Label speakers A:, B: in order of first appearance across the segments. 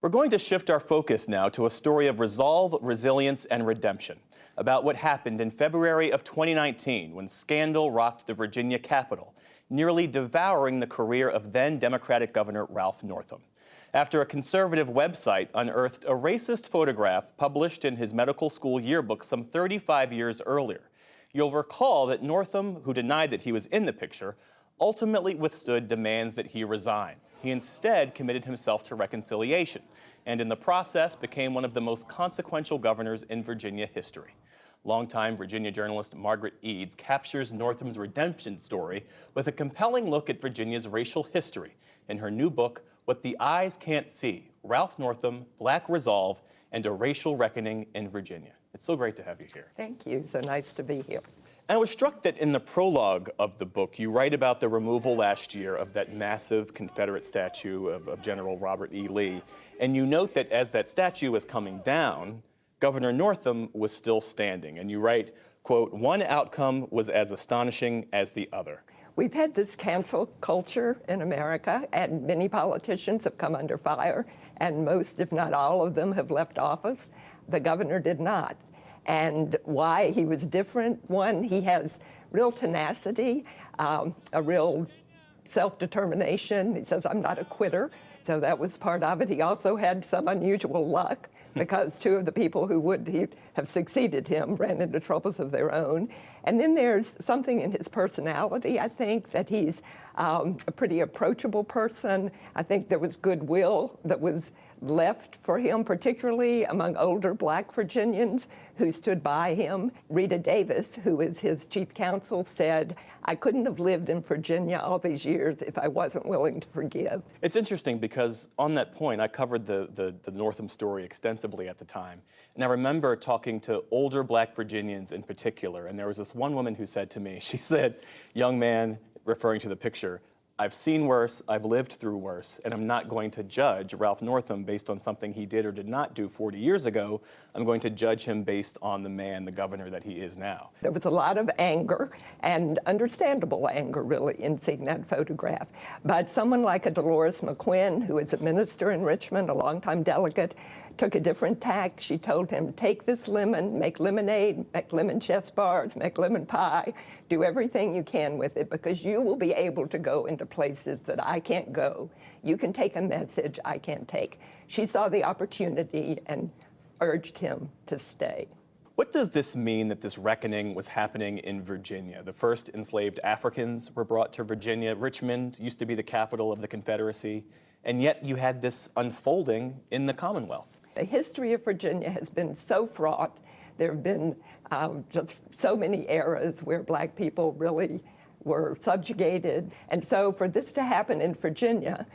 A: We're going to shift our focus now to a story of resolve, resilience, and redemption about what happened in February of 2019 when scandal rocked the Virginia Capitol, nearly devouring the career of then Democratic Governor Ralph Northam. After a conservative website unearthed a racist photograph published in his medical school yearbook some 35 years earlier. You'll recall that Northam, who denied that he was in the picture, ultimately withstood demands that he resign. He instead committed himself to reconciliation, and in the process became one of the most consequential governors in Virginia history. Longtime Virginia journalist Margaret Eads captures Northam's redemption story with a compelling look at Virginia's racial history in her new book, What the Eyes Can't See: Ralph Northam, Black Resolve, and a Racial Reckoning in Virginia. It's so great to have you here.
B: Thank you. So nice to be here.
A: I was struck that in the prologue of the book, you write about the removal last year of that massive Confederate statue of General Robert E. Lee, and you note that as that statue was coming down, Governor Northam was still standing, and you write, quote, "One outcome was as astonishing as the other."
B: We've had this cancel culture in America, and many politicians have come under fire, and most, if not all of them, have left office. The governor did not. And why he was different: one, he has real tenacity, a real self-determination. He says, "I'm not a quitter," so that was part of it. He also had some unusual luck because two of the people who would have succeeded him ran into troubles of their own. And then there's something in his personality, I think, that he's a pretty approachable person. I think there was goodwill that was left for him, particularly among older Black Virginians who stood by him. Rita Davis, who is his chief counsel, said, "I couldn't have lived in Virginia all these years if I wasn't willing to forgive."
A: It's interesting because on that point, I covered the Northam story extensively at the time. And I remember talking to older Black Virginians in particular, and there was this one woman who said to me, she said, "Young man," referring to the picture, "I've seen worse, I've lived through worse, and I'm not going to judge Ralph Northam based on something he did or did not do 40 years ago. I'm going to judge him based on the man, the governor that he is now."
B: There was a lot of anger, and understandable anger, really, in seeing that photograph. But someone like a Dolores McQuinn, who is a minister in Richmond, a longtime delegate, took a different tack. She told him, "Take this lemon, make lemonade, make lemon chess bars, make lemon pie, do everything you can with it, because you will be able to go into places that I can't go. You can take a message I can't take." She saw the opportunity and urged him to stay.
A: What does this mean that this reckoning was happening in Virginia? The first enslaved Africans were brought to Virginia. Richmond used to be the capital of the Confederacy, and yet you had this unfolding in the Commonwealth.
B: The history of Virginia has been so fraught. There have been just so many eras where Black people really were subjugated. And so for this to happen in Virginia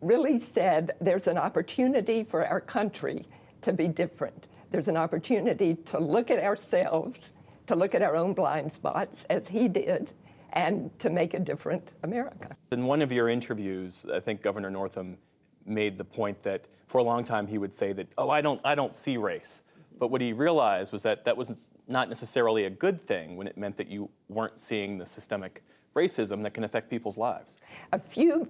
B: really said there's an opportunity for our country to be different. There's an opportunity to look at ourselves, to look at our own blind spots, as he did, and to make a different America.
A: In one of your interviews, I think Governor Northam made the point that for a long time he would say that, "Oh, I don't see race." But what he realized was that that was not necessarily a good thing when it meant that you weren't seeing the systemic racism that can affect people's lives.
B: A few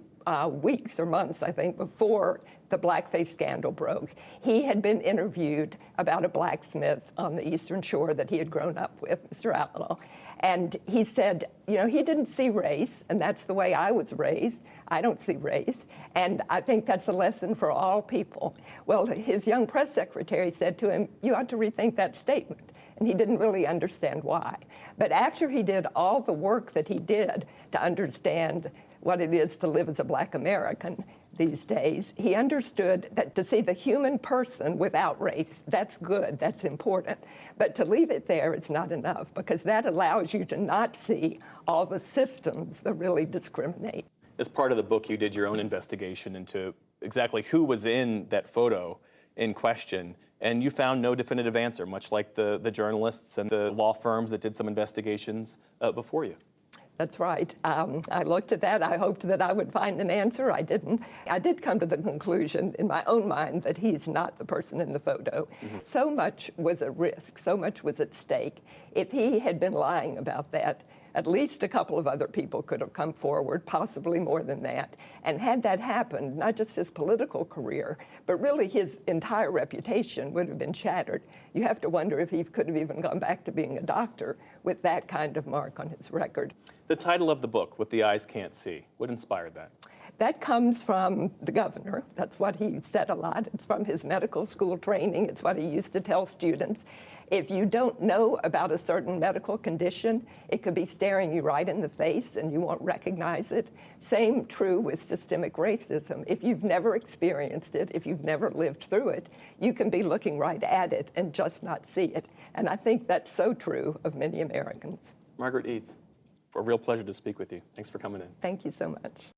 B: weeks or months, I think, before the blackface scandal broke, he had been interviewed about a blacksmith on the Eastern Shore that he had grown up with, Mr. Outlaw. And he said, he didn't see race, and that's the way I was raised. I don't see race. And I think that's a lesson for all people. Well, his young press secretary said to him, "You ought to rethink that statement." And he didn't really understand why. But after he did all the work that he did to understand what it is to live as a Black American these days, he understood that to see the human person without race, that's good, that's important. But to leave it there is not enough, because that allows you to not see all the systems that really discriminate.
A: As part of the book, you did your own investigation into exactly who was in that photo in question, and you found no definitive answer, much like the journalists and the law firms that did some investigations before you.
B: That's right. I looked at that. I hoped that I would find an answer. I didn't. I did come to the conclusion in my own mind that he's not the person in the photo. Mm-hmm. So much was at risk. So much was at stake. If he had been lying about that, At least a couple of other people could have come forward, possibly more than that. And had that happened, not just his political career, but really his entire reputation would have been shattered. You have to wonder if he could have even gone back to being a doctor with that kind of mark on his record.
A: The title of the book, What the Eyes Can't See, what inspired that?
B: That comes from the governor. That's what he said a lot. It's from his medical school training. It's what he used to tell students. If you don't know about a certain medical condition, it could be staring you right in the face and you won't recognize it. Same true with systemic racism. If you've never experienced it, if you've never lived through it, you can be looking right at it and just not see it. And I think that's so true of many Americans.
A: Margaret Eads, a real pleasure to speak with you. Thanks for coming in.
B: Thank you so much.